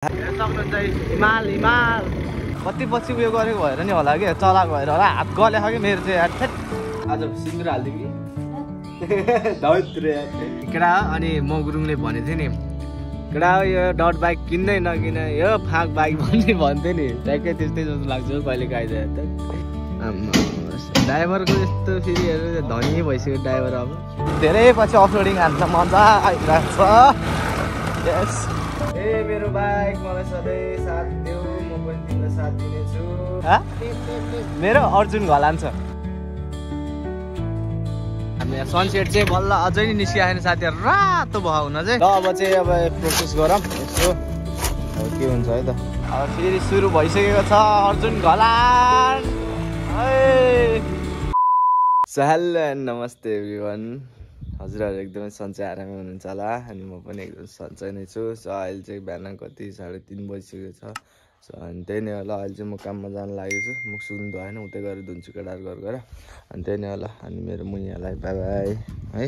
हिमाल हिमाल कति पछि उयो गरेको भएर नि होला कि चलाएको भएर होला हात गलेको कि मेरो चाहिँ यार आज सिन्दुर हालिदिउँ कि केटा अनि म गुरुङले भनेको थिएँ नि केटा यो डट बाइक किन्दै नकिन यो फाक बाइक भन्ने भन्थ्यो नि ट्याक्कै त्यस्तै जस्तो लाग्छ कहिले काहीँ त ड्राइभरको यस्तो फेरि धनी भइसक्यो ड्राइभर अब धेरै पछि अफरोडिङ हान्छ मजा आइरहेको छ यस ए मेरो बाइक मलाई सधैँ साथ दियो म पनि तिमीलाई साथ दिनेछु मेरो अर्जुन घलान छ हामी यहाँ सनसेट चाहिँ बल्ल अझै नि निस्किआएन साथीहरू रातो भयो हुन चाहिँ ल अब चाहिँ अब प्रोसेस गरौँ यसो अब के हुन्छ है त अब फेरि सुरु भइसकेको छ अर्जुन घलान हेलो नमस्ते एभ्रिवान हजुरहरू एकदमै सन्चै आरामै हुनुहुन्छ होला अनि म पनि एकदम सन्चै नै छु सो अहिले चाहिँ बिहान कति 3:30 बजिसकेको छ सो अनि त्यही नै होला अहिले चाहिँ म काममा जान लागेको छु मुख सुक्नु भएन उतै गएर धुन्छु केटाहरू गरेर अनि त्यही नै होला अनि मेरो मुनियालाई बाई बाई है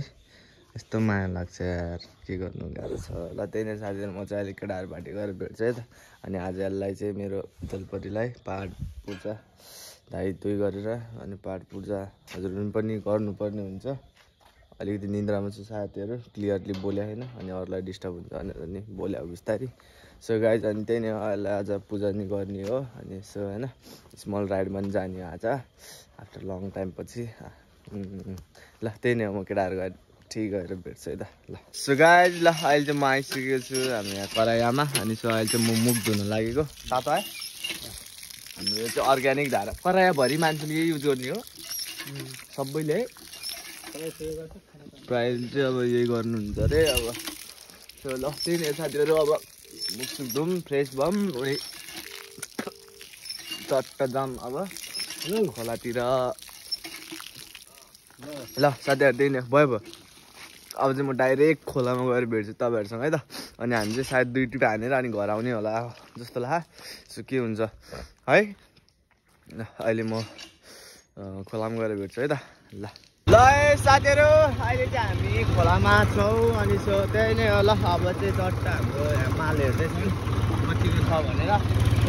यस्तो माया लाग्छ यार के गर्नु गाह्रो छ ल त्यही नै साथीहरू म चाहिँ अहिले केटाहरू भाटी गएर भेट्छु है त अनि आज यसलाई चाहिँ मेरो जलपरीलाई पाहाड पूजा धाइ धुइ गरेर अनि पाहाड पूजा हजुरहरू पनि गर्नुपर्ने हुन्छ अलिकति निन्द्रामा छु साथीहरू क्लियरली बोले होइन अनि अरूलाई डिस्टर्ब हुन्छ भनेर नि बोले अब बिस्तारै सो गाइज अनि त्यही नै अहिले आज पूजा नि गर्ने हो अनि यसो होइन स्मल राइडमा पनि जाने हो आज आफ्टर लङ टाइम पछि ल त्यही नै हो म केटाहरू गएर ठिक गएर भेट्छु है त ल सो गाइज ल अहिले चाहिँ म आइसकेको छु हामी यहाँ कराइयामा अनि सो अहिले चाहिँ म मुख धुन लागेको तातो है हाम्रो यो चाहिँ अर्ग्यानिक धारा कराइयाभरि मान्छेले यही युज गर्ने हो सबैले है प्रायः चाहिँ अब यही गर्नुहुन्छ अरे अब सो ल त्यही नै साथीहरू अब मुख सुक्दौँ फ्रेस भम उनी चट्ट जाम अब खोलातिर ल साथीहरू त्यही नै भयो अब चाहिँ म डाइरेक्ट खोलामा गएर भेट्छु तपाईँहरूसँग है त अनि हामी चाहिँ सायद 2 टिप हानेर अनि घर आउने होला जस्तो लाग्यो सो के हुन्छ है अहिले म खोलामा गएर भेट्छु है त ल ल साथीहरू अहिले चाहिँ हामी खोलामा छौँ अनि सो त्यही नै होला अब चाहिँ चट्ट हाम्रो माल हेर्दैछौँ कतिको छ भनेर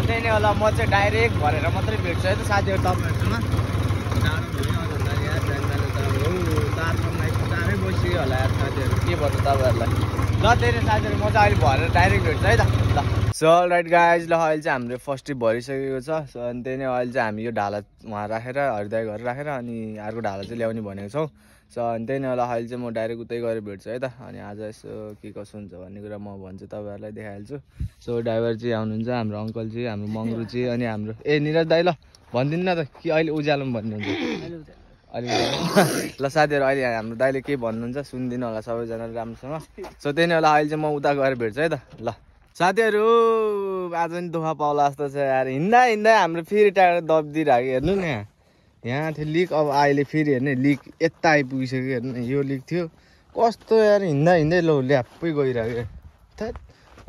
त्यही नै होला म चाहिँ डाइरेक्ट भरेर मात्रै भेट्छु है त साथीहरू तपाईँहरूसँग चारै बसियो होला यार साथीहरू के भन्नु तपाईँहरूलाई ल त्यही नै साथीहरू म चाहिँ अहिले भरेर डाइरेक्ट भेट्छु है त ल सो राइट गाइज ल अहिले चाहिँ हाम्रो फर्स्ट ट्रिप भरिसकेको छ सो अनि त्यही नै अहिले चाहिँ हामी यो ढाला उहाँ राखेर हरिदाई घर राखेर अनि अर्को ढाला चाहिँ ल्याउने भनेको छौँ सो अनि त्यही नै होला अहिले चाहिँ म डाइरेक्ट उतै गएर भेट्छु है त अनि आज यसो के कसो हुन्छ भन्ने कुरा म भन्छु तपाईँहरूलाई देखाइहाल्छु सो ड्राइभर चाहिँ आउनुहुन्छ हाम्रो अङ्कल चाहिँ हाम्रो मङ्गरू चाहिँ अनि हाम्रो ए निरज दाइ ल भनिदिनु न त कि अहिले उज्यालोमा भन्नुहुन्छ अहिले ल साथीहरू अहिले हाम्रो दाइले के भन्नुहुन्छ सुनिदिनु होला सबैजनाले राम्रोसँग सो त्यही नै होला अहिले चाहिँ म उता गएर भेट्छु है त ल साथीहरू आज नि दुःख पाउला जस्तो छ यार हिँड्दा हिँड्दा हाम्रो फेरि टाढो दबिदिइरहेको हेर्नु न यहाँ थियो लिक अब अहिले फेरि हेर्ने लिक यता आइपुगिसक्यो हेर्नु न यो लिक थियो कस्तो यार हिँड्दा हिँड्दै लो ल्याप्पै गइरहेको थेट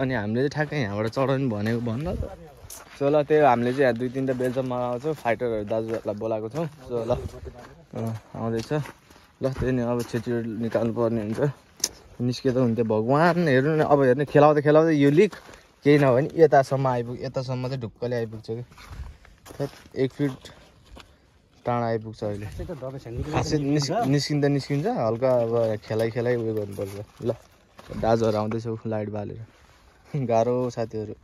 अनि हामीले चाहिँ ठ्याक्कै यहाँबाट चढाउनु भनेको भन्न त सो ल त्यही हामीले चाहिँ यहाँ 2-3 टा बेलसम्म मगाएको छौँ फाइटरहरू दाजुहरूलाई बोलाएको छौँ सो ल आउँदैछ ल त्यही नै अब छिटो निकाल्नु पर्ने हुन्छ निस्केर हुन्थ्यो भगवान् हेर्नु न अब हेर्नु खेलाउँदै खेलाउँदै यो लिक केही नभए नि यतासम्म यतासम्म चाहिँ ढुक्कले आइपुग्छ कि 1 फिट टाढा आइपुग्छ अहिले खासै निस्किँदा निस्किन्छ हल्का अब खेलाइ उयो गर्नुपर्छ ल दाजुहरू आउँदैछ लाइट बालेर गाह्रो साथीहरू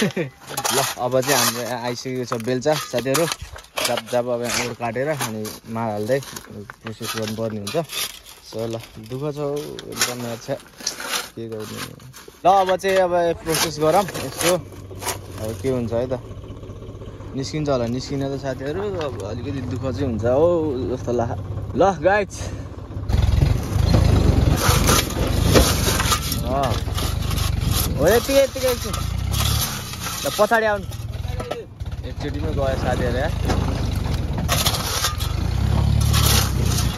ल अब चाहिँ हाम्रो यहाँ आइसकेको छ बेलचा साथीहरू जाप अब यहाँ काटेर अनि मार हाल्दै प्रोसेस गर्नुपर्ने हुन्छ सो ल दुःख छ एकदम छ के गर्ने ल अब चाहिँ अब प्रोसेस गरौँ यसो अब के हुन्छ है त निस्किन्छ होला निस्किन त साथीहरू अब अलिकति दुःख चाहिँ हुन्छ हो जस्तो लाग्छ ल गाइज हो यतिकै ल पछाडि आउनु एकचोटिमै गयो साथीहरू यहाँ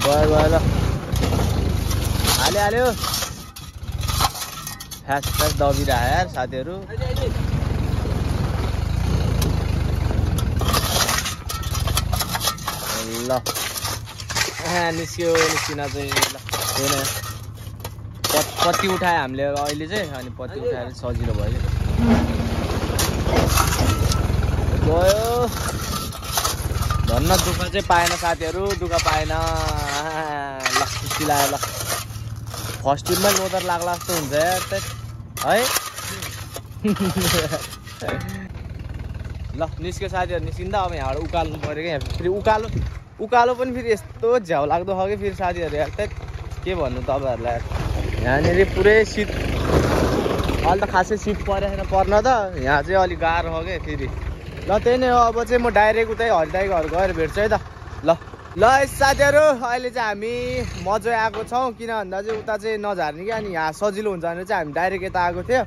गयो ल हाल्यो फ्यास दबिरह यार साथीहरू ल निस्किन चाहिँ ल होइन पत्ती उठायो हामीले अहिले चाहिँ अनि पत्ती उठाएर सजिलो भयो गयो धन्न दुःख चाहिँ पाएन साथीहरू दुःख पाएन ल खुसी लाग्यो ल फर्स्ट टिममै लोदर लाग्ला जस्तो हुन्छ यार है ल निस्क्यो साथीहरू निस्किँदा अब यहाँबाट उकाल्नु पऱ्यो क्या फेरि उकालो पनि फेरि यस्तो झ्याउ लाग्दो छ कि फेरि साथीहरू यार के भन्नु तपाईँहरूलाई यहाँनिर पुरै शीत अहिले त खासै शीत परेन पर्न त यहाँ चाहिँ अलिक गाह्रो हो क्या फेरि ल त्यही नै हो अब चाहिँ म डाइरेक्ट उतै हरिदाई घर गएर भेट्छु है त ल साथीहरू अहिले चाहिँ हामी मजा आएको छौँ किन भन्दा चाहिँ उता चाहिँ नझार्ने कि अनि यहाँ सजिलो हुन्छ भनेर चाहिँ हामी डाइरेक्ट यता आएको थियो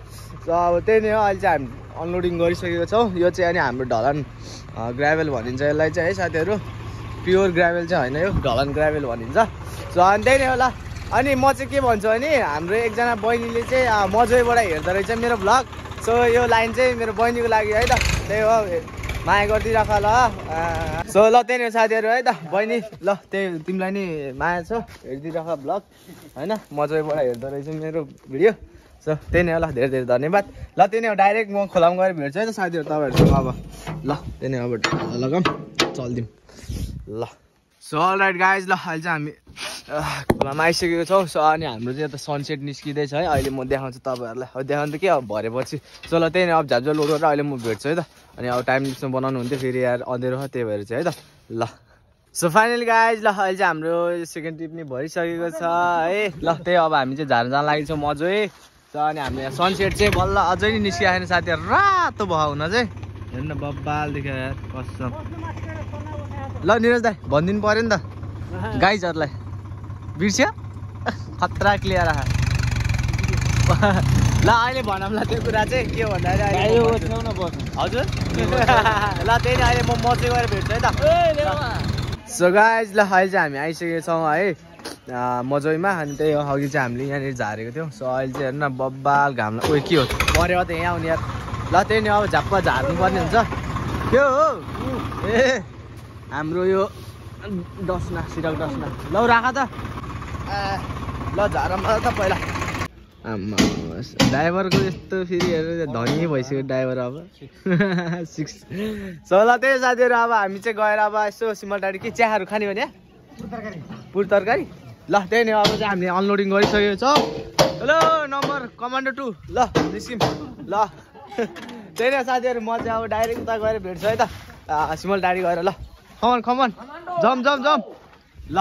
र अब त्यही नै हो अहिले चाहिँ हामी अनलोडिङ गरिसकेको छौँ यो चाहिँ अनि हाम्रो ढलान ग्राभेल भनिन्छ यसलाई चाहिँ है साथीहरू प्योर ग्राभेल चाहिँ होइन यो ढलान ग्राभेल भनिन्छ सो अनि त्यही नै हो ल अनि म चाहिँ के भन्छु भने हाम्रो एकजना बहिनीले चाहिँ मजैबाट हेर्दो रहेछ मेरो भ्लग सो यो लाइन चाहिँ मेरो बहिनीको लागि है त त्यही हो माया गरिदिइराख ल सो ल त्यही नै साथीहरू है त बहिनी ल त्यही तिमीलाई नि माया छ हेरिदिइराख भ्लग होइन मजैबाट हेर्दो रहेछ मेरो भिडियो सो त्यही नै हो ल धेरै धेरै धन्यवाद ल त्यही नै हो डाइरेक्ट म खोलामा गएर भेट्छु है त साथीहरू तपाईँहरूसँग अब ल त्यही नै अब लगाऊँ चल्दिउँ ल सो अलराइट गाइज ल अहिले चाहिँ हामी खोलामा आइसकेको छौँ सो अनि हाम्रो चाहिँ यता सनसेट निस्किँदैछ है अहिले म देखाउँछु तपाईँहरूलाई अब देखाउनु त के अब भरेपछि सो ल त्यही नै अब झापझाप लोड गरेर अहिले म भेट्छु है त अनि अब टाइम लिप्समा बनाउनु हुन्थ्यो फेरि यार अँधेरो त्यही भएर चाहिँ है त ल सो फाइनली गाइज ल अहिले चाहिँ हाम्रो सेकेन्ड ट्रिप नि भइसकेको छ है ल त्यही अब हामी चाहिँ झार्न जान लागेको छौँ मजै सो अनि हामी यहाँ सनसेट चाहिँ बल्ल अझै नि निस्किआएन साथीहरू रातो भयो हुन चाहिँ हेर्नु न बब्बाल देख्यो यार कसम ल निरज दाइ भनिदिनु पऱ्यो नि त गाइजहरूलाई बिर्स्यो खतरा क्लियर आहा ल अहिले भनौँला त्यो कुरा चाहिँ के भन्दाखेरि हजुर ल त्यही अहिले म चाहिँ गएर भेट्छु है त सो गाइज ल अहिले चाहिँ हामी आइसकेको छौँ है मजैमा अनि त्यही हो अघि चाहिँ हामीले यहाँनिर झारेको थियौँ सो अहिले चाहिँ हेर्नु न बब्बाल घामलाई उयो के हो पऱ्यो त यहाँ आउने यार ल त्यही नै अब झ्याप्प झार्नुपर्ने हुन्छ के हो ए हाम्रो यो डस्ना सिरक डस्ना ल राख त ल झारौँ त पहिला आम्मा ड्राइभरको यस्तो फेरि हेरेर धनी भइसक्यो ड्राइभर अब 6 सो ल त्यही साथीहरू अब हामी चाहिँ गएर अब यसो सिमलटारी के चियाहरू खाने भने पुर तरकारी ल त्यही नै अब चाहिँ हामीले अनलोडिङ गरिसकेको छौँ हेलो नम्बर कमान्डो 2 ल निस्किम ल त्यही नै साथीहरू म चाहिँ अब डाइरेक्ट उता गएर भेट्छु है त सिमलटारी गएर ल खमन जम ल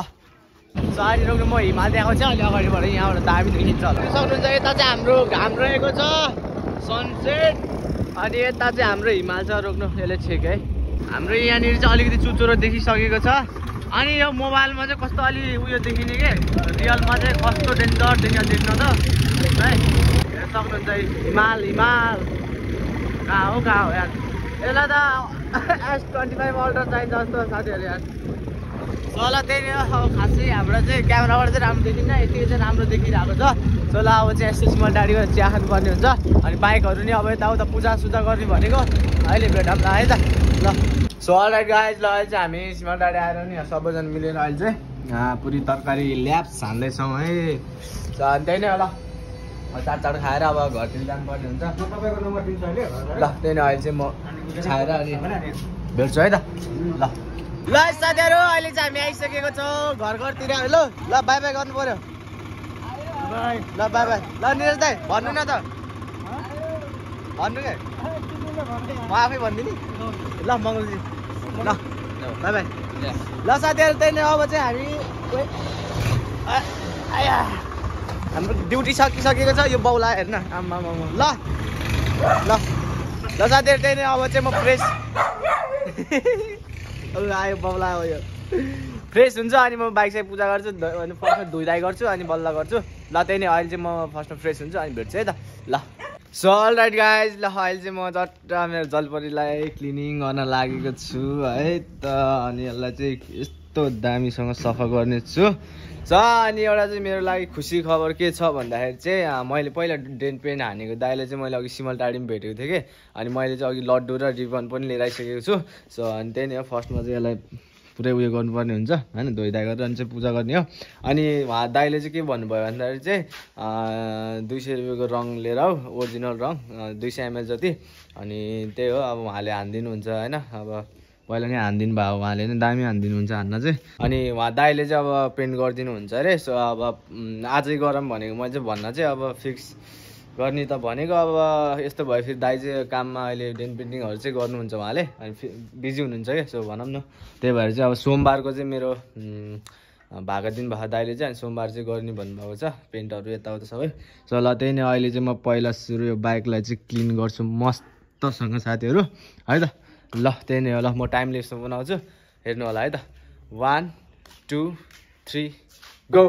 सारी रोक्नु म हिमाल देखाउँछ अहिले अगाडिबाट यहाँबाट दामी देखिन्छ होला सक्नुहुन्छ यता चाहिँ हाम्रो घाम रहेको छ सनसेट अनि यता चाहिँ हाम्रो हिमाल छ रोक्नु यसले छेक है हाम्रो यहाँनिर चाहिँ अलिकति चुचुरो देखिसकेको छ अनि यो मोबाइलमा चाहिँ कस्तो अलि उयो देखिने के रियलमा चाहिँ कस्तो डेन्जर देख्न त है हेर्न सक्नुहुन्छ हिमाल कहाँ हो यार यसलाई त S25 अल्ट्रा चाहिन्छ जस्तो साथीहरू यार ल त्यही नै हो खासै हाम्रो चाहिँ क्यामेराबाट चाहिँ राम्रो देखिन्न यतिको चाहिँ राम्रो देखिरहेको छ सो ल अब चाहिँ यस्तो सिमलटारी गएर चिया खानुपर्ने हुन्छ अनि बाइकहरू नि अब यताउता पूजासुजा गर्ने भनेको अहिले भेटौँला है त ल सो अलराइट गाइज ल अहिले चाहिँ हामी सिमलटारी आएर नि सबैजना मिलेर अहिले चाहिँ पुरी तरकारी ल्याप्स हान्दैछौँ है सो अनि त्यही नै होला चाट खाएर अब घरतिर जानुपर्ने हुन्छ ल त्यही नै अहिले चाहिँ म खाएर अनि भेट्छु है त ल साथीहरू अहिले चाहिँ हामी आइसकेको छौँ घरतिर ल बाई बाई गर्नु पर्यो ल बाई ल निरज दाइ भन्नु न त भन्नु के म आफै भनिदिने ल मङ्गलजी ल बाई बाई ल साथीहरू त्यही नै अब चाहिँ हामी हाम्रो ड्युटी सकिसकेको छ यो बाउला हेर्न आम्मा ल साथीहरू त्यही नै अब चाहिँ म फ्रेस आयो बाउला हो यो फ्रेस हुन्छ अनि म बाइक चाहिँ पूजा गर्छु अनि फर्स्टमा धुइधाइ गर्छु अनि बल्ल गर्छु ल त्यही नै अहिले चाहिँ म फर्स्टमा फ्रेस हुन्छु अनि भेट्छु है त ल सो अलराइट गाइज ल अहिले चाहिँ म जट्ट मेरो जलपरीलाई क्लिनिङ गर्न लागेको छु है त अनि यसलाई चाहिँ यस्तो दामीसँग सफा गर्ने छु अनि एउटा चाहिँ मेरो लागि खुसी खबर के छ भन्दाखेरि चाहिँ मैले पहिला डेन्ट पेन्ट हानेको दाइले चाहिँ मैले अघि सिमलटारी पनि भेटेको थिएँ कि अनि मैले चाहिँ अघि लड्डु र रिबन पनि लिएर आइसकेको छु सो अनि त्यही नै हो फर्स्टमा चाहिँ यसलाई पुरै उयो गर्नुपर्ने हुन्छ होइन, धोइधाइ गरेर अनि चाहिँ पूजा गर्ने हो। अनि उहाँ दाइले चाहिँ के भन्नुभयो भन्दाखेरि चाहिँ 200 रुपियाँको रङ लिएर आऊ, ओरिजिनल रङ 200 ml जति। अनि त्यही हो, अब उहाँले हानिदिनुहुन्छ होइन। अब पहिला नै हानिदिनु भयो उहाँले नै, दामी हानिदिनुहुन्छ हान्न चाहिँ। अनि उहाँ दाइले चाहिँ अब पेन्ट गरिदिनुहुन्छ अरे। सो अब आजै गरौँ भनेको मैले चाहिँ भन्न चाहिँ अब फिक्स गर्ने त भनेको। अब यस्तो भयो फेरि दाइ चाहिँ काममा अहिले डेन पेन्टिङहरू चाहिँ गर्नुहुन्छ उहाँले, अनि बिजी हुनुहुन्छ क्या। सो भनौँ न, त्यही भएर चाहिँ अब सोमबारको चाहिँ मेरो भएको दिन भएको दाइले चाहिँ, अनि सोमबार चाहिँ गर्ने भन्नुभएको छ पेन्टहरू यताउता सबै। सो ल त्यही नै, अहिले चाहिँ म पहिला सुरु यो बाइकलाई चाहिँ क्लिन गर्छु मस्तसँग साथीहरू है त। ल त्यही नै हो, ल म टाइम लेप्समा बनाउँछु, हेर्नु होला है त। 1 2 3 गो।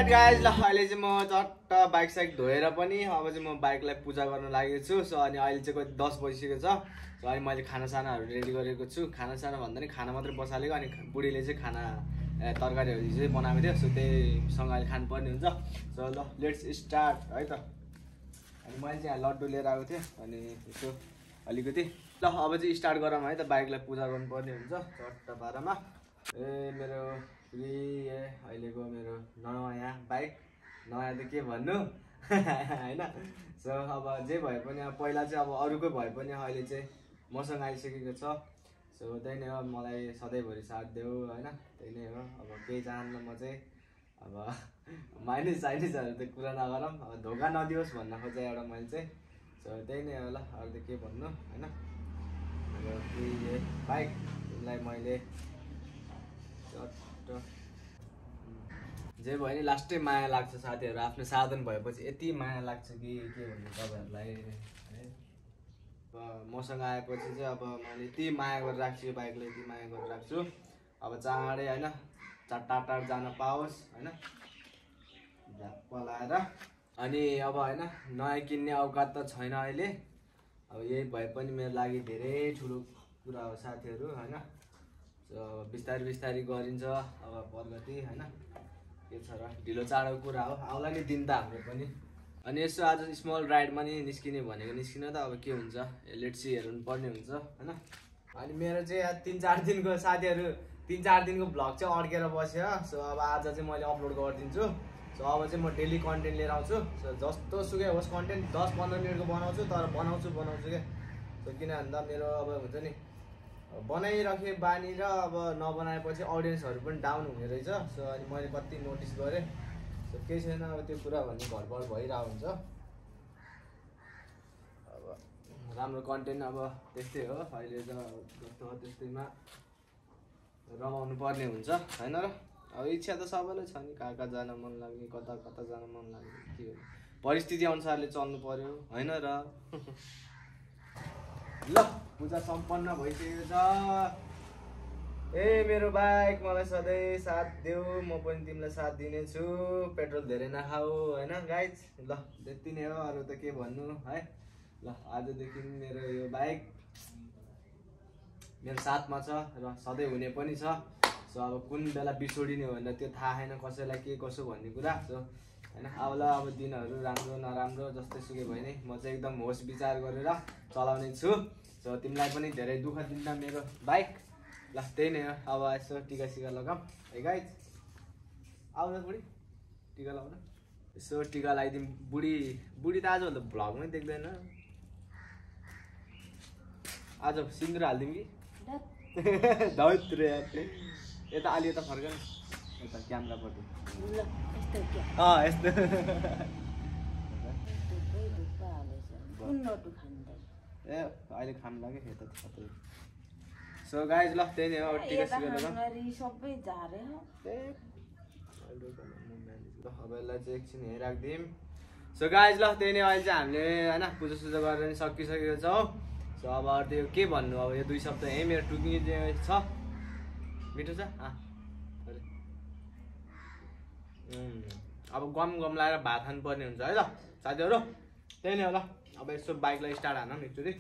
गाइज ल अहिले चाहिँ म चट्ट बाइक साइक धोएर पनि अब चाहिँ म बाइकलाई पूजा गर्न लागेको छु। सो अनि अहिले चाहिँ कति 10 बजिसकेको छ। सो अनि मैले खानासानाहरू रेडी गरेको छु। खानासाना भन्दा नि खाना मात्रै बसालेको, अनि बुढीले चाहिँ खाना तरकारीहरू चाहिँ बनाएको थियो। सो त्यहीसँग अहिले खानुपर्ने हुन्छ। सो ल लेट्स स्टार्ट है त। अनि मैले चाहिँ यहाँ लड्डु लिएर आएको थिएँ, अनि यसो अलिकति ल अब चाहिँ स्टार्ट गरौँ है त। बाइकलाई पूजा गर्नुपर्ने हुन्छ चट्ट पारामा। मेरो अहिलेको मेरो नयाँ बाइक, नयाँ त के भन्नु होइन। सो अब जे भए पनि अब पहिला चाहिँ अब अरूकै भए पनि अहिले चाहिँ मसँग आइसकेको छ। सो त्यही नै हो, मलाई सधैँभरि साथ देऊ होइन, त्यही नै हो। अब केही चाहन्न म चाहिँ, अब साइनिजहरू त कुरा नगरौँ, अब धोका नदियोस् भन्न खोजेँ एउटा मैले चाहिँ। सो त्यही नै हो, ल अरू त के भन्नु होइन। अब बाइक तिमीलाई मैले जे भयो नि लास्टै माया लाग्छ साथीहरू। आफ्नो साधन भएपछि यति माया लाग्छ कि के भन्नु तपाईँहरूलाई है। अब मसँग आएपछि चाहिँ अब मैले यति माया गरेर राख्छु यो बाइकलाई, यति माया गरेर राख्छु। अब चाँडै होइन टाढा जान पाओस् होइन, झ्याप्प लाएर। अनि अब होइन नयाँ किन्ने औकात त छैन अहिले। अब यही भए पनि मेरो लागि धेरै ठुलो कुरा हो साथीहरू होइन। सो बिस्तारै बिस्तारै गरिन्छ अब प्रगति होइन, के छ र, ढिलो चाँडो कुरा हो, आउला नि दिन त हाम्रो पनि। अनि यसो आज स्मल राइडमा नि निस्किने भनेको निस्किन त, अब के हुन्छ लेट्स सी हेर्नु पर्ने हुन्छ होइन। अनि मेरो चाहिँ 3-4 दिनको साथीहरू 3-4 दिनको भ्लग चाहिँ अड्केर बस्यो। सो अब आज चाहिँ मैले अपलोड गरिदिन्छु। सो अब चाहिँ म डेली कन्टेन्ट लिएर आउँछु। सो जस्तो सुकै होस् कन्टेन्ट 10-15 मिनटको बनाउँछु, तर बनाउँछु क्या। सो किन भन्दा मेरो अब हुन्छ नि बनाइराखे बानी र अब नबनाएपछि अडियन्सहरू पनि डाउन हुने रहेछ। सो अनि मैले कति नोटिस गरेँ। सो केही छैन, अब त्यो कुरा भन्ने घरबाट भइरहेको हुन्छ। अब राम्रो कन्टेन्ट अब त्यस्तै हो, अहिले त जस्तो त्यस्तैमा रमाउनु पर्ने हुन्छ होइन र। अब इच्छा त सबैलाई छ नि, कहाँ जान मन लाग्ने, कता कता जान मन लाग्ने, के हो परिस्थिति अनुसारले चल्नु पर्यो होइन र। ल पूजा सम्पन्न भइसकेको छ। मेरो बाइक मलाई सधैँ साथ देऊ, म पनि तिमीलाई साथ दिनेछु। पेट्रोल धेरै नखाऊ होइन गाइज। ल त्यति नै हो, अरू त के भन्नु है। ल आजदेखि मेरो यो बाइक मेरो साथमा छ र सधैँ हुने पनि छ। सो अब कुन बेला बिछोडिने भनेर त्यो थाहा छैन कसैलाई के कसो भन्ने कुरा। सो होइन आउला अब दिनहरू राम्रो नराम्रो जस्तै सुकै भयो नि, म चाहिँ एकदम होस विचार गरेर चलाउने छु। सो तिमीलाई पनि धेरै दुःख दिन्न मेरो बाइक। ल त्यही नै हो, अब यसो टिका सिका लगाऊँ है गाइज। आउन बुढी टिका लगाउन, यसो टिका लगाइदिउँ। बुढी त आजभन्दा भ्लगमै देख्दैन। आज सिन्दुर हालिदिउँ कि धौत रे यता अलि यता फर्क न, यता क्यामेरापट्टि यस्तो ए अहिले खानु लाग्यो यता। सो गाइज ल त्यही नै हो, टिका सिका लगाऊँ। अब यसलाई चाहिँ एकछिन हेरिराखिदिउँ। सो गाइज ल त्यही नै, अहिले चाहिँ हामीले होइन पूजासुजा गरेर सकिसकेको छौँ। सो अब त्यो के भन्नु, अब यो 2 सप्ताह यहीँ मेरो टुक्ने छ। मिठो छ अब गम लगाएर भात खानुपर्ने हुन्छ है त साथीहरू। त्यही नै हो, ल अब यसो बाइकलाई स्टार्ट हानौँ एकचोटि।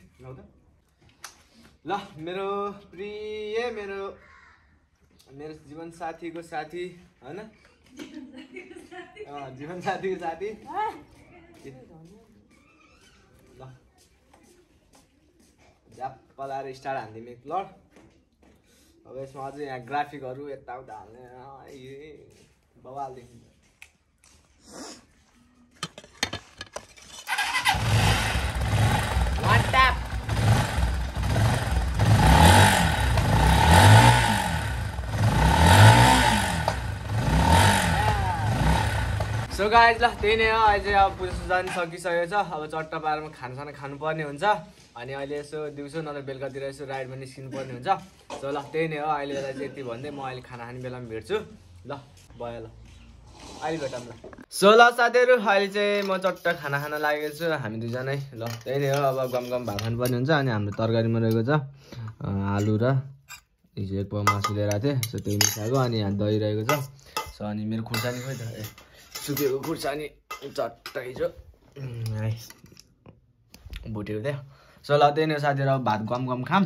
ल मेरो प्रिय मेरो मेरो जीवन साथीको साथी हैन जीवन साथीको साथी ल झ्याप्प लाएर स्टार्ट हान्दिउँ एक लड अब यसमा अझै यहाँ ग्राफिकहरू यताउता हाल्ने बवाल देखिन्छ सो गाइज ल त्यही नै हो अहिले अब पुजा जान सकिसकेको छ अब चट्टा पारमा खानासाना खानुपर्ने हुन्छ अनि अहिले यसो दिउँसो नत्र बेलुकातिर यसो राइडमा निस्किनु पर्ने हुन्छ सो ल त्यही नै हो अहिलेलाई चाहिँ यति भन्दै म अहिले खाना खाने बेलामा भेट्छु ल भयो ल अहिले भेटौँ ल सो ल साथीहरू अहिले चाहिँ म चट्टा खाना खान लागेको छु हामी दुईजनै ल त्यही नै हो अब गम भात खानुपर्ने हुन्छ अनि हाम्रो तरकारीमा रहेको छ आलु र हिजो एक पाउ मासु लिएर आएको थिएँ सो त्यही मिसाएको अनि यहाँ दही रहेको छ सो अनि मेरो खुर्सानी खोइ त सुकेको खुर्सानी चट्टै हिजो भुटेको थियो सो ल त्यही नै साथीहरू अब भात गम खाम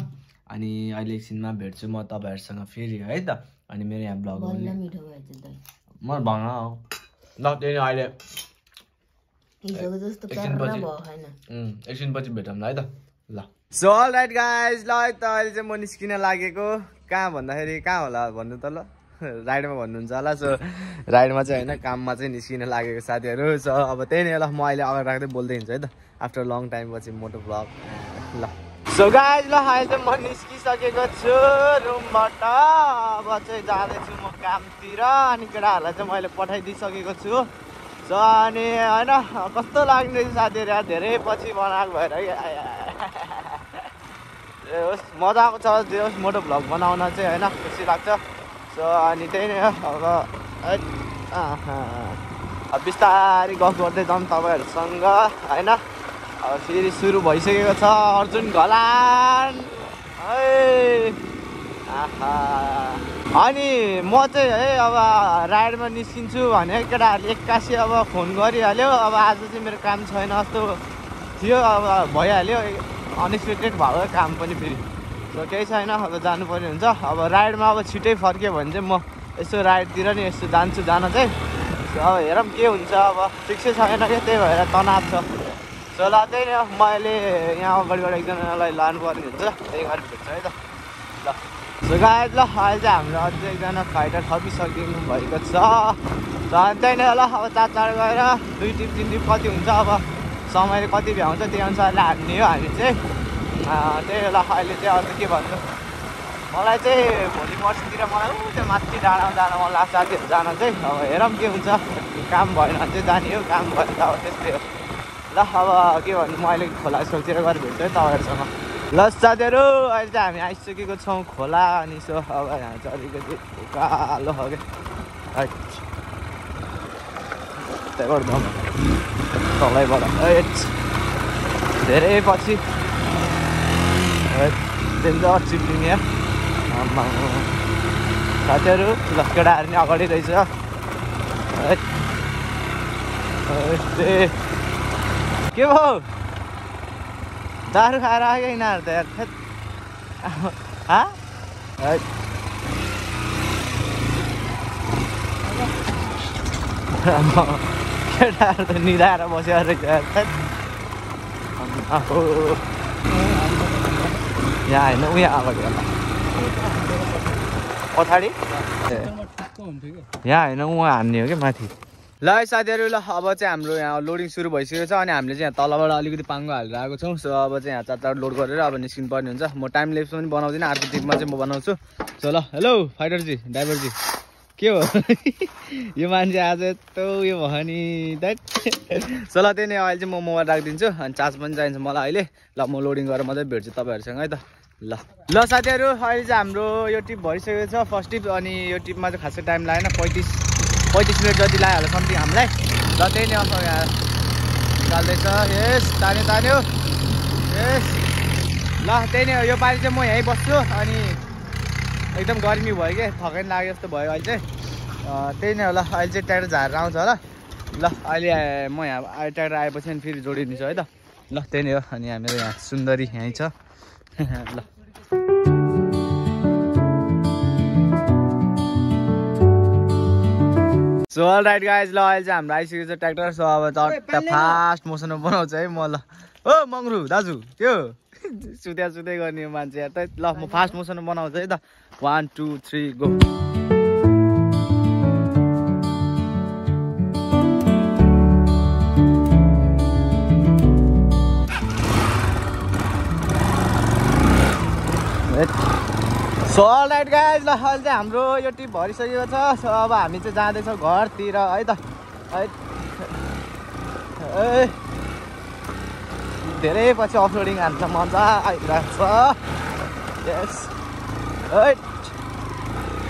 अनि अहिले एकछिनमा भेट्छु म तपाईँहरूसँग फेरि है त अनि मेरो यहाँ ब्लग म भन ल त्यही नै अहिले एकछिनपछि भेटौँ ल है त ल सो अल राइट गाइज ल है त अहिले चाहिँ म निस्किन लागेको कहाँ भन्दाखेरि कहाँ होला भन्नु त ल राइडमा भन्नुहुन्छ होला सो राइडमा चाहिँ होइन काममा चाहिँ निस्किन लागेको साथीहरू सो अब त्यही नै ल म अहिले अगाडि राख्दै बोल्दै हिँड्छु है त आफ्टर लङ टाइम पछि मोटो ब्लग ल सो गाइज ल अहिले चाहिँ म निस्किसकेको छु रुमबाट अब चाहिँ जाँदैछु म कामतिर अनि केटाहरूलाई चाहिँ मैले पठाइदिइसकेको छु सो अनि होइन कस्तो लाग्ने साथीहरू यहाँ धेरै पछि बनाएको भएर होस् मजा आएको छ जे होस् मोटो भ्लग बनाउन चाहिँ होइन खुसी लाग्छ सो अनि त्यही नै अब बिस्तारै गफ गर्दै जाउँ तपाईँहरूसँग होइन अब फेरि सुरु भइसकेको छ अर्जुन घलान है अनि म चाहिँ है अब राइडमा निस्किन्छु भने केटाहरूले एक्कासी अब फोन गरिहाल्यो अब आज चाहिँ मेरो काम छैन जस्तो थियो अब भइहाल्यो अनएक्सपेक्टेड भएको काम पनि फेरि सो केही छैन अब जानुपर्ने हुन्छ अब राइडमा अब छिटै फर्क्यो भने चाहिँ म यसो राइडतिर नि यसो जान्छु जान चाहिँ सो अब हेरौँ के हुन्छ अब फिक्सै छैन क्या त्यही भएर तनाव छ सो ल त्यही नै मैले यहाँ अगाडिबाट एकजनालाई लानुपर्ने हुन्छ त्यही गरेर भेट्छ है त ल सो गाइज ल अहिले चाहिँ हाम्रो अझै एकजना फाइटर थपिसकिनु भएको छ र त्यही नै ल अब चार गएर 2 टिप 3 टिप कति हुन्छ अब समयले कति भ्याउँछ त्यही अनुसारले हान्ने हो हामी चाहिँ त्यही बेला अहिले चाहिँ अझ के भन्नु मलाई चाहिँ भोलि पर्सितिर मलाई त्यो माथि डाँडामा जान मन लाग्छ साथीहरू जान चाहिँ अब हेरौँ के हुन्छ काम भएन भने चाहिँ जाने हो काम भयो त अब त्यस्तै हो ल अब के भन्नु म अहिले खोला छेउतिर गएर भेट्छु है तपाईँहरूसँग ल साथीहरू अहिले चाहिँ हामी आइसकेको छौँ खोला अनि सो अब यहाँ चाहिँ अलिकति उकालो हो क्या त्यहाँबाट जाउँ तलैबाट धेरै पछि डेन्जर चिप्लिङ यहाँ साथीहरू ल केटाहरू नि अगाडि रहेछ के भयो दारू खाएर आयो यिनीहरू त यार केटाहरू त निधाएर बस्यो रहेछ यहाँ होइन उहाँ अगाडि होला पछाडि यहाँ होइन उहाँ हान्ने हो क्या माथि ल है साथीहरू ल अब चाहिँ हाम्रो यहाँ लोडिङ सुरु भइसकेको छ अनि हामीले चाहिँ यहाँ तलबाट अलिकति पाङ्गो हालेर आएको छौँ सो अब चाहिँ यहाँ चार लोड गरेर अब निस्किनु पर्ने हुन्छ म टाइम लेप्स पनि बनाउँदिनँ अर्को टिपमा चाहिँ म बनाउँछु सो ल हेलो फाइटरजी ड्राइभरजी के हो यो मान्छे आज यस्तो उयो भयो नि द्याट सो ल त्यही नै अहिले चाहिँ म मोबाइल राखिदिन्छु अनि चार्ज पनि चाहिन्छ मलाई अहिले ल म लोडिङ गरेर मात्रै भेट्छु तपाईँहरूसँग है त ल साथीहरू अहिले चाहिँ हाम्रो यो टिप भइसकेको छ फर्स्ट टिप अनि यो टिपमा चाहिँ खासै टाइम लागेन 35 मिनट जति लाग्यो होला समथिङ हामीलाई ल त्यही नै अब यहाँ चाल्दैछ यस तान्यो यस ल त्यही नै यो पालि चाहिँ म यहीँ बस्छु अनि एकदम गर्मी भयो कि थकाइ लाग्यो जस्तो भयो अहिले चाहिँ त्यही नै होला अहिले चाहिँ ट्र्याक्टर झारेर आउँछ होला ल अहिले म यहाँ ट्र्याक्टर आएपछि अनि फेरि जोडिदिन्छु है त ल त्यही नै हो अनि हाम्रो यहाँ सुन्दरी यहीँ छ ल सो अल राइट गाइज ल अहिले चाहिँ हाम्रो आइसकेको छ ट्र्याक्टर सो अब चट्ट फास्ट मोसनमा बनाउँछ है म ल ओ मङ्गरु दाजु त्यो सुत्दै गर्ने मान्छे यार त ल म फास्ट मोसनमा बनाउँछु है त 1 2 3 go so all right guys ल अहिले चाहिँ हाम्रो यो टिप भरिसकेको छ सो अब हामी चाहिँ जाँदैछौँ घरतिर है त धेरै पछि अफरोडिङ हान्छ मजा आइरहेको छ यस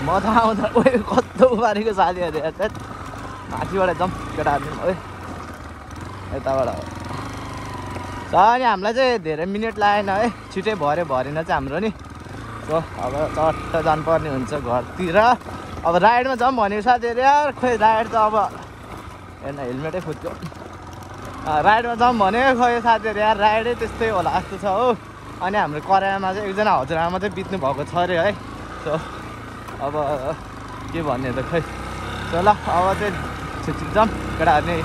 मजा आउँदा कस्तो उमारेको साथीहरू हेर माथिबाट जाउँ केटाहरू यताबाट छ अनि हामीलाई चाहिँ धेरै मिनट लागेन है छिटै भरेन चाहिँ हाम्रो नि सो अब चट्ट जानुपर्ने हुन्छ घरतिर अब राइडमा जाऊँ भनेको साथीहरू यार खोइ राइड त अब हेर्न हेलमेटै फुट्यो राइडमा जाऊँ भनेको खोइ साथीहरू यार राइडै त्यस्तै होला जस्तो छ हो अनि हाम्रो कराईमा चाहिँ एकजना हजुरआमा चाहिँ बित्नु भएको छ अरे है सो अब के भन्ने त खोइ सो ल अब चाहिँ छिटो जाऊँ केटाहरू नै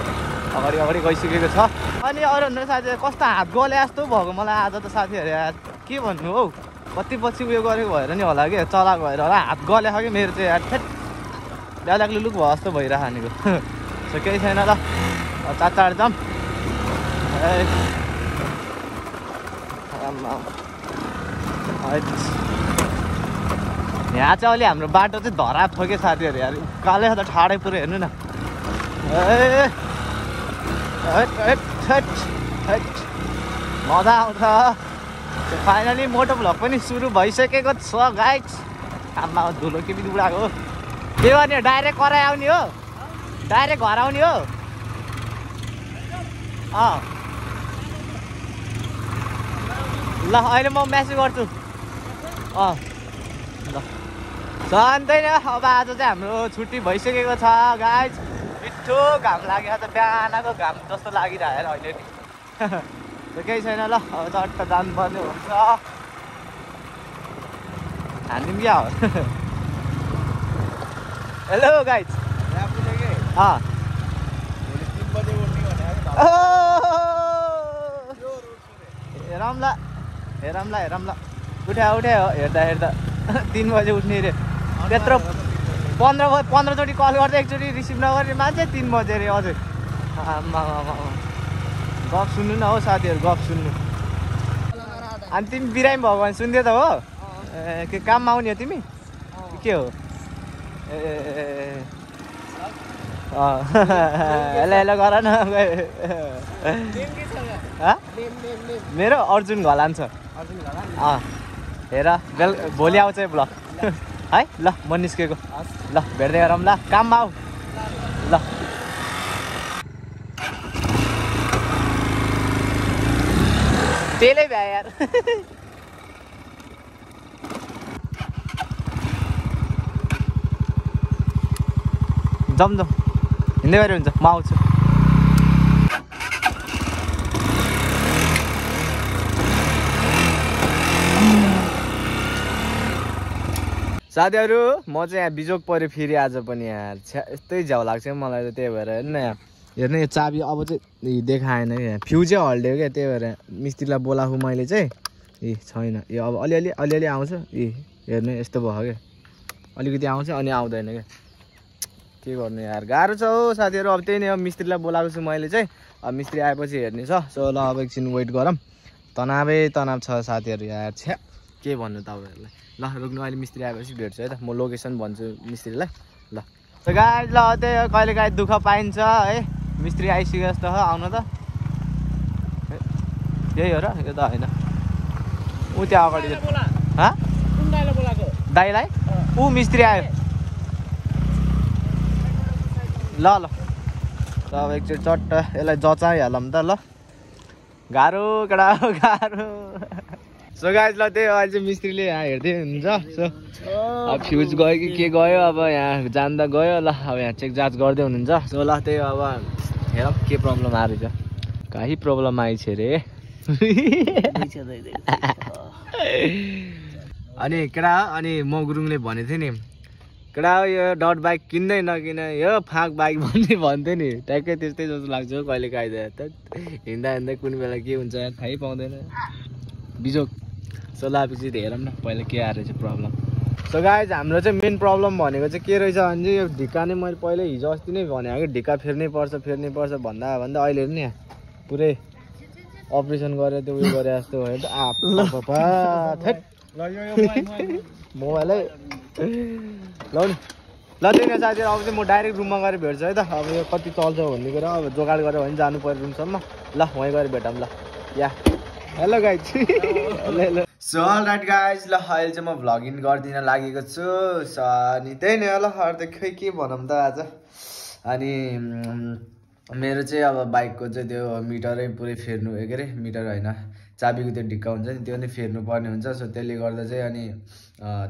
अगाडि गइसकेको छ अनि अरू भन्नु साथीहरू कस्तो हात गले जस्तो भएको मलाई आज त साथीहरू यार के भन्नु हौ कति पछि उयो गरेको भएर नि होला कि चलाएको भएर होला हात गलेको कि मेरो चाहिँ यार ठेट ल्याक लुलुक भयो जस्तो भइरहेको सो केही छैन ल चार जाऊँ यहाँ चाहिँ अहिले हाम्रो बाटो चाहिँ धराप थियो कि साथीहरू यार उकालै त ठाडै पुरै हेर्नु न मजा आउँछ फाइनली मोटो भ्लग पनि सुरु भइसकेको छ गाइस आमा धुलो के पनि उडाएको हो के गर्ने डाइरेक्ट कराई आउने हो डाइरेक्ट घर आउने हो ल अहिले म म्यासेज गर्छु ल सन्दै न अब आज चाहिँ हाम्रो छुट्टी भइसकेको छ गाइस मिठो घाम लाग्यो त बिहानको घाम जस्तो लागिरहेको अहिले नि केही छैन ल अब चट्ट जानुपर्ने हुन्छ हानिदिउँ क्या हो हेलो गाइस हेरौँ ल उठ्यायो हेर्दा 3 बजे उठ्ने रे त्यत्रो 15चोटि कल गर्दा एकचोटि रिसिभ नगर्ने मान्छे 3 बजे रे अझै आमा गफ सुन्नु न हो साथीहरू गफ सुन्नु अनि तिमी बिरामी भएको भने सुन्दै त हो के काममा आउने हो तिमी के हो हेलो गर न मेरो अर्जुन घलान छ हेर भोलि आउँछ है ब्लग है ल म निस्केको ल भेट्दै गरौँ ल काममा आऊ ल त्यसले भ्या यार जाउँ हिँड्दै गएर हुन्छ म आउँछु साथीहरू म चाहिँ यहाँ बिजोग पऱ्यो फेरि आज पनि यार यस्तै झ्याउ लाग्छ मलाई त त्यही भएर हेर्नु यहाँ हेर्नु यो चाबी अब चाहिँ देखाएन क्या फ्युजै हल्डियो क्या त्यही भएर मिस्त्रीलाई बोलाएको मैले चाहिँ छैन यो अब अलिअलि आउँछ हेर्नु यस्तो भयो क्या अलिकति आउँछ अनि आउँदैन क्या के गर्नु यार गाह्रो छ हो साथीहरू अब त्यही नै अब मिस्त्रीलाई बोलाएको छु मैले चाहिँ अब मिस्त्री आएपछि हेर्ने छ सो ल अब एकछिन वेट गरौँ तनाव छ साथीहरू यार छ्या के भन्नु तपाईँहरूलाई ल रोक्नु अहिले मिस्त्री आएपछि भेट्छु है त म लोकेसन भन्छु मिस्त्रीलाई ल गाइज ल त्यही कहिलेकाहीँ दुःख पाइन्छ है मिस्त्री आइसक्यो जस्तो हो आउनु त यही हो र यो त होइन ऊ त्यहाँ अगाडि दाइलाई ऊ मिस्त्री आयो ल अब एकचोटि चट्ट यसलाई जचाइहालौँ त ल गाह्रो केटा गाह्रो सो गाइज ल त्यही अहिले चाहिँ मिस्त्रीले यहाँ हेर्दै हुन्छ सो अब फ्युज गयो कि के गयो अब यहाँ जान्दा गयो ल अब यहाँ चेक जाँच गर्दै हुनुहुन्छ सो ल त्यही अब हेरौँ के प्रब्लम आएको छ कहीँ प्रब्लम आइछ रे अनि केटा अनि म गुरुङले भनेको थिएँ नि केटा यो डट बाइक किन्दै नकिन यो फाँक बाइक भन्ने भन्थ्यो नि ट्याक्कै त्यस्तै जस्तो लाग्छ कहिले काहीँ त हिँड्दा हिँड्दै कुन बेला के हुन्छ थाहै पाउँदैन बिजोक सोलापछि हेरौँ न पहिला के आएर चाहिँ प्रब्लम सो गाइज हाम्रो चाहिँ मेन प्रब्लम भनेको चाहिँ के रहेछ भने चाहिँ यो ढिक्का नै मैले पहिल्यै हिजो अस्ति नै भने कि ढिक्का फेर्नै पर्छ भन्दा अहिले नि पुरै अपरेसन गरेर त्यो उयो गरे जस्तो भयो मोबाइलै ल नि ल त्यही न साथीहरू अब चाहिँ म डाइरेक्ट रुममा गएर भेट्छु है त अब यो कति चल्छ भन्ने कुरा अब जोगाड गरेर भने जानु पर्यो रुमसम्म ल वहीँ गएर भेटौँ ल या hello guys hello so alright guys ल अहिले चाहिँ म भ्लगिङ गरिदिन लागेको छु सो अनि त्यही नै ल अरू त खै के भनौँ त आज अनि मेरो चाहिँ अब बाइकको चाहिँ त्यो मिटरै पुरै फेर्नु के अरे मिटर होइन चाबीको त्यो ढिक्का हुन्छ नि त्यो नै फेर्नु पर्ने हुन्छ सो त्यसले गर्दा चाहिँ अनि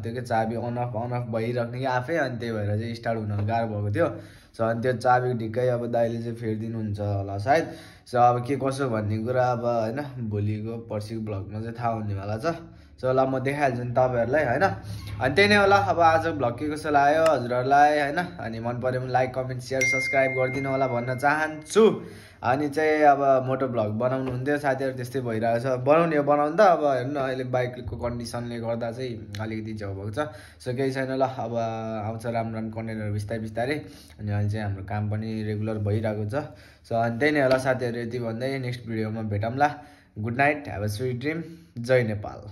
त्यो के चाबी अन अफ भइराख्ने कि आफै अनि त्यही भएर चाहिँ स्टार्ट हुन गाह्रो भएको थियो सो अनि त्यो चाबीको ढिक्कै अब दाइले चाहिँ फेरिदिनुहुन्छ होला सायद सो अब के कसो भन्ने कुरा अब होइन भोलिको पर्सिको भ्लगमा चाहिँ थाहा हुनेवाला छ सो ल म देखाइहाल्छु नि तपाईँहरूलाई होइन अनि त्यही नै होला अब आज भ्लग के कसो लाग्यो हजुरहरूलाई होइन अनि मन पऱ्यो भने लाइक कमेन्ट सेयर सब्सक्राइब गरिदिनु होला भन्न चाहन्छु अनि चाहिँ अब मोटो भ्लग बनाउनु हुन्थ्यो साथीहरू त्यस्तै भइरहेको छ बनाउनु त अब हेर्नु अहिले बाइकको कन्डिसनले गर्दा चाहिँ अलिकति झ्याउ भएको छ सो केही छैन ल अब आउँछ राम्रो कन्टेन्टहरू बिस्तारै अनि अहिले चाहिँ हाम्रो काम पनि रेगुलर भइरहेको छ सो अनि त्यही नै होला साथीहरू यति भन्दै नेक्स्ट भिडियोमा भेटौँला good night have a sweet dream जय नेपाल